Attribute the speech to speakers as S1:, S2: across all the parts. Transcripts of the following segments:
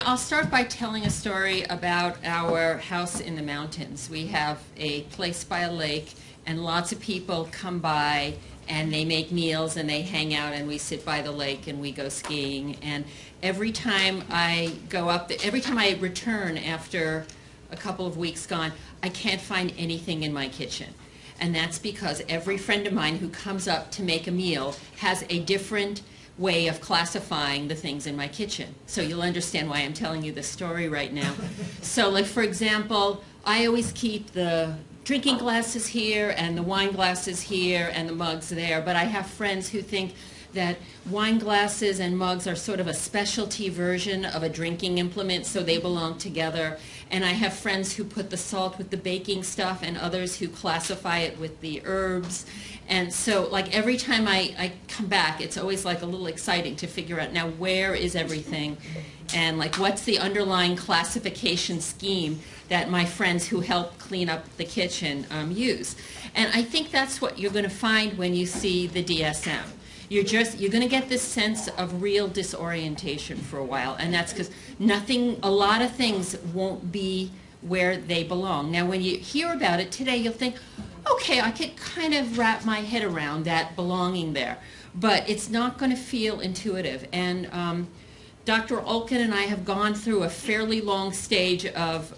S1: I'll start by telling a story about our house in the mountains. We have a place by a lake, and lots of people come by, and they make meals, and they hang out, and we sit by the lake, and we go skiing. And every time I go up, every time I return after a couple of weeks gone, I can't find anything in my kitchen. And that's because every friend of mine who comes up to make a meal has a different way of classifying the things in my kitchen. So you'll understand why I'm telling you this story right now. So like, for example, I always keep the drinking glasses here and the wine glasses here and the mugs there, but I have friends who think that wine glasses and mugs are sort of a specialty version of a drinking implement, so they belong together. And I have friends who put the salt with the baking stuff and others who classify it with the herbs. And so like every time I come back, it's always like a little exciting to figure out, now where is everything? And like what's the underlying classification scheme that my friends who help clean up the kitchen use? And I think that's what you're going to find when you see the DSM. You're going to get this sense of real disorientation for a while, and that's because a lot of things won't be where they belong. Now when you hear about it today, you'll think, okay, I could kind of wrap my head around that belonging there, but it's not going to feel intuitive. And Dr. Olkin and I have gone through a fairly long stage of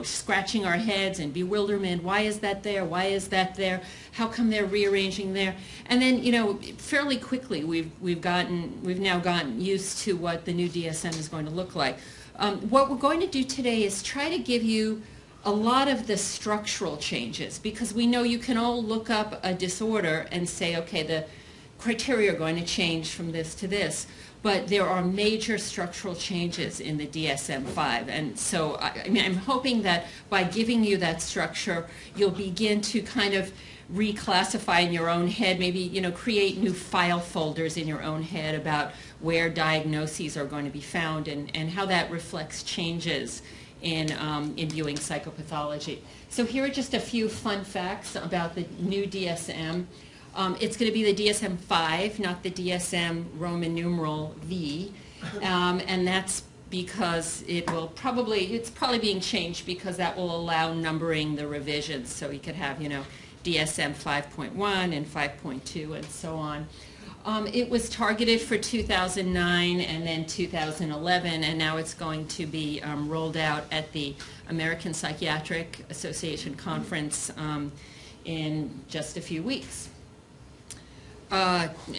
S1: scratching our heads and bewilderment. Why is that there? Why is that there? How come they're rearranging there? And then, fairly quickly we've now gotten used to what the new DSM is going to look like. What we're going to do today is try to give you a lot of the structural changes, because we know you can all look up a disorder and say, okay, the criteria are going to change from this to this. But there are major structural changes in the DSM-5, and so I'm hoping that by giving you that structure, you'll begin to kind of reclassify in your own head, maybe create new file folders in your own head about where diagnoses are going to be found and how that reflects changes in viewing psychopathology. So here are just a few fun facts about the new DSM. It's going to be the DSM-5, not the DSM Roman numeral V, and that's because it's probably being changed because that will allow numbering the revisions. So you could have, DSM 5.1 and 5.2 and so on. It was targeted for 2009 and then 2011, and now it's going to be rolled out at the American Psychiatric Association conference in just a few weeks.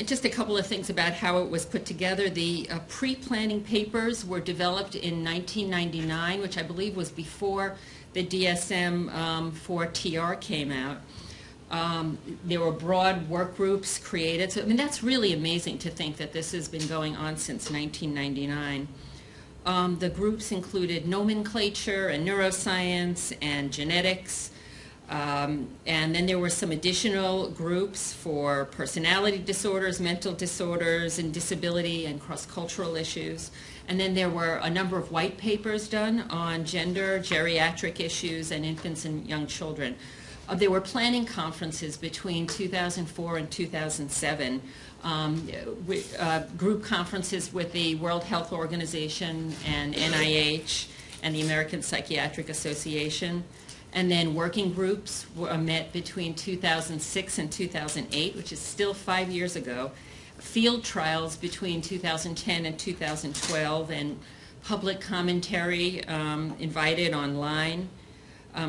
S1: Just a couple of things about how it was put together. The pre-planning papers were developed in 1999, which I believe was before the DSM-4 TR came out. There were broad work groups created. So, that's really amazing to think that this has been going on since 1999. The groups included nomenclature and neuroscience and genetics. And then there were some additional groups for personality disorders, mental disorders, and disability and cross-cultural issues. And then there were a number of white papers done on gender, geriatric issues, and infants and young children. There were planning conferences between 2004 and 2007, group conferences with the World Health Organization and NIH and the American Psychiatric Association. And then working groups met between 2006 and 2008, which is still 5 years ago. Field trials between 2010 and 2012, and public commentary invited online.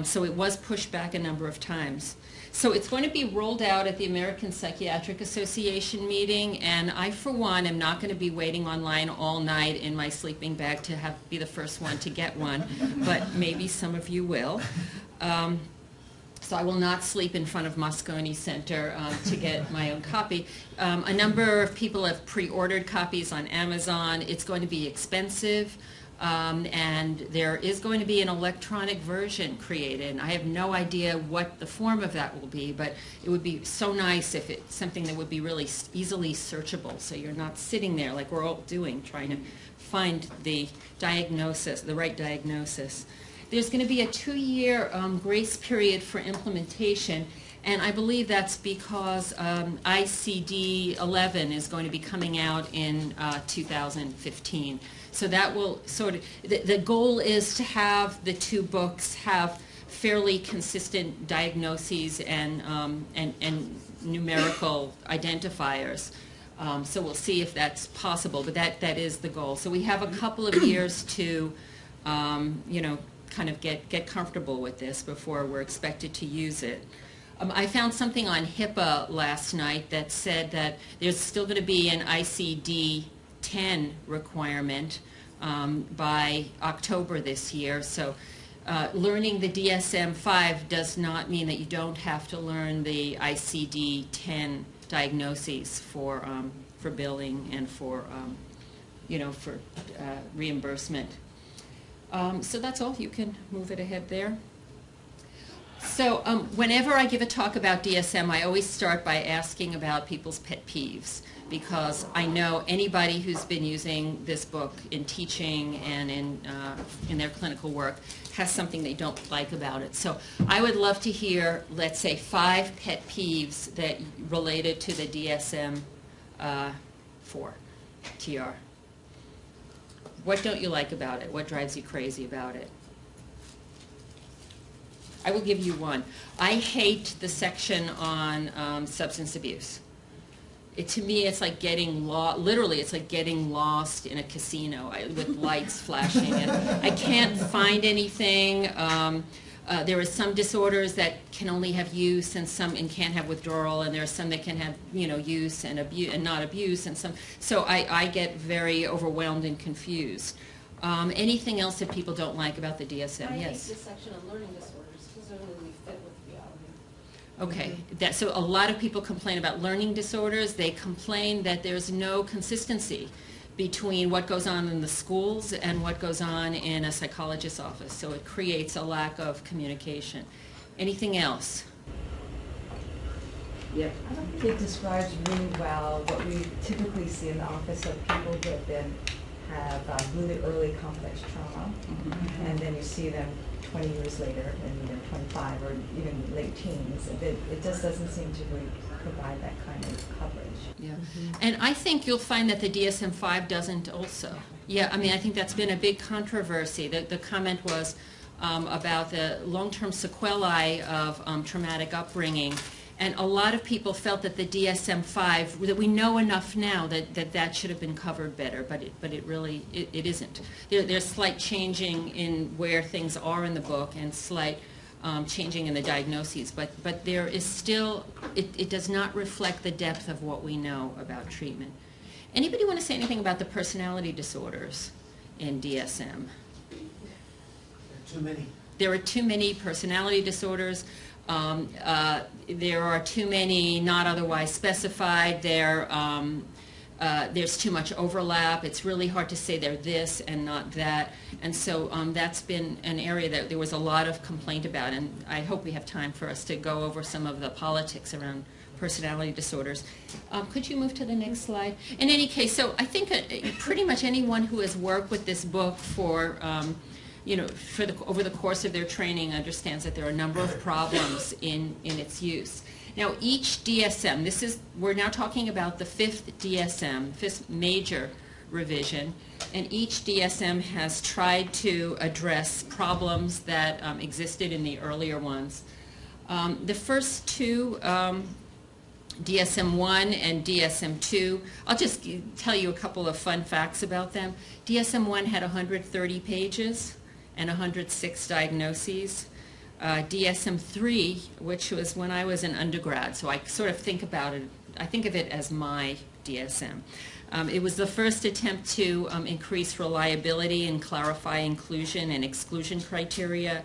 S1: So it was pushed back a number of times. So it's going to be rolled out at the American Psychiatric Association meeting, and I, for one, am not going to be waiting online all night in my sleeping bag to be the first one to get one, but maybe some of you will. So I will not sleep in front of Moscone Center to get my own copy. A number of people have pre-ordered copies on Amazon. It's going to be expensive. And there is going to be an electronic version created. And I have no idea what the form of that will be, but it would be so nice if it's something that would be really easily searchable, so you're not sitting there like we're all doing, trying to find the diagnosis, the right diagnosis. There's going to be a 2-year grace period for implementation, And I believe that's because ICD-11 is going to be coming out in 2015. So that will sort of, the goal is to have the two books have fairly consistent diagnoses and numerical identifiers. So we'll see if that's possible, but that is the goal. So we have a couple of years to, you know, kind of get comfortable with this before we're expected to use it. I found something on HIPAA last night that said that there's still going to be an ICD-10 requirement by October this year. So learning the DSM-5 does not mean that you don't have to learn the ICD-10 diagnoses for billing and for, you know, for reimbursement. So that's all. You can move it ahead there. So whenever I give a talk about DSM, I always start by asking about people's pet peeves, because I know anybody who's been using this book in teaching and in their clinical work has something they don't like about it. So I would love to hear, let's say, 5 pet peeves that related to the DSM-4 TR. What don't you like about it? What drives you crazy about it? I will give you one. I hate the section on substance abuse. To me, it's like getting lost. Literally, it's like getting lost in a casino with lights flashing, and I can't find anything. There are some disorders that can only have use, and some can't have withdrawal, and there are some that can have, you know, use and abuse and not abuse, and some. So I get very overwhelmed and confused. Anything else that people don't like about the DSM?
S2: I
S1: Yes.
S2: hate this section on learning disorders because they don't really fit with reality.
S1: Okay, so a lot of people complain about learning disorders. They complain that there's no consistency between what goes on in the schools and what goes on in a psychologist's office. So it creates a lack of communication. Anything else?
S3: Yep. I don't think it describes really well what we typically see in the office of people who have really early complex trauma, and then you see them 20 years later, and they're 25 or even late teens. It just doesn't seem to really provide that kind of coverage.
S1: Yeah, and I think you'll find that the DSM-5 doesn't also. Yeah, I mean, I think that's been a big controversy. The comment was about the long-term sequelae of traumatic upbringing. And a lot of people felt that the DSM-5, that we know enough now that should have been covered better, but it really isn't. There's slight changing in where things are in the book and slight changing in the diagnoses, but there is still, it does not reflect the depth of what we know about treatment. Anybody want to say anything about the personality disorders in DSM?
S4: Too many.
S1: There are too many personality disorders. There are too many not otherwise specified. There's too much overlap. It's really hard to say they're this and not that. And so that's been an area that there was a lot of complaint about. And I hope we have time for us to go over some of the politics around personality disorders. Could you move to the next slide? In any case, so I think pretty much anyone who has worked with this book for you know, over the course of their training understands that there are a number of problems in its use. Now, each DSM, we're now talking about the 5th DSM, 5th major revision, and each DSM has tried to address problems that existed in the earlier ones. The first two, DSM-1 and DSM-2, I'll just tell you a couple of fun facts about them. DSM-1 had 130 pages and 106 diagnoses. DSM-3, which was when I was an undergrad, so I sort of think about it, I think of it as my DSM. It was the first attempt to increase reliability and clarify inclusion and exclusion criteria,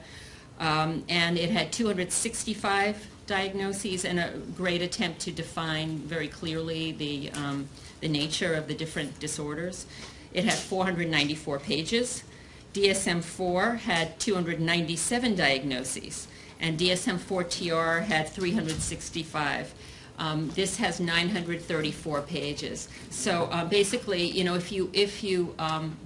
S1: and it had 265 diagnoses and a great attempt to define very clearly the nature of the different disorders. It had 494 pages. DSM-4 had 297 diagnoses, and DSM-4 TR had 365. This has 934 pages. So basically, you know, if you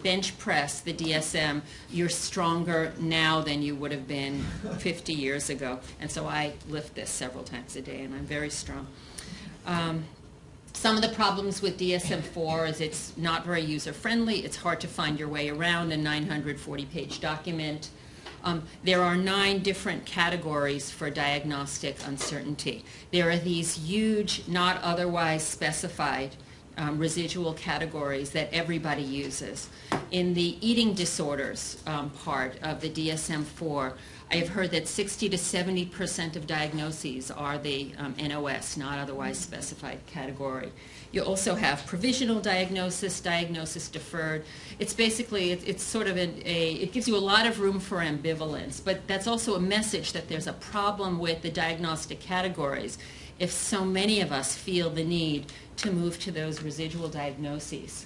S1: bench press the DSM, you're stronger now than you would have been 50 years ago. And so I lift this several times a day, and I'm very strong. Some of the problems with DSM-4 is it's not very user-friendly. It's hard to find your way around a 940-page document. There are 9 different categories for diagnostic uncertainty. There are these huge, not otherwise specified residual categories that everybody uses. In the eating disorders part of the DSM-4, I have heard that 60 to 70% of diagnoses are the NOS, not otherwise specified category. You also have provisional diagnosis, diagnosis deferred. It's basically, it's sort of it gives you a lot of room for ambivalence, but that's also a message that there's a problem with the diagnostic categories if so many of us feel the need to move to those residual diagnoses.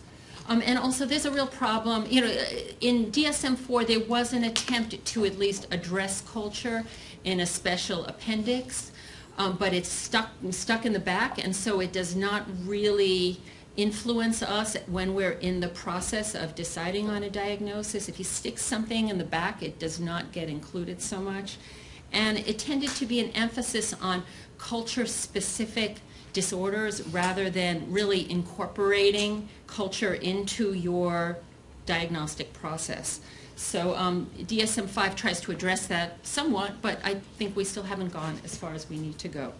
S1: And also there's a real problem, you know, in DSM-4 there was an attempt to at least address culture in a special appendix, but it's stuck in the back, and so it does not really influence us when we're in the process of deciding on a diagnosis. If you stick something in the back, it does not get included so much. And it tended to be an emphasis on culture-specific disorders rather than really incorporating culture into your diagnostic process. So DSM-5 tries to address that somewhat, but I think we still haven't gone as far as we need to go.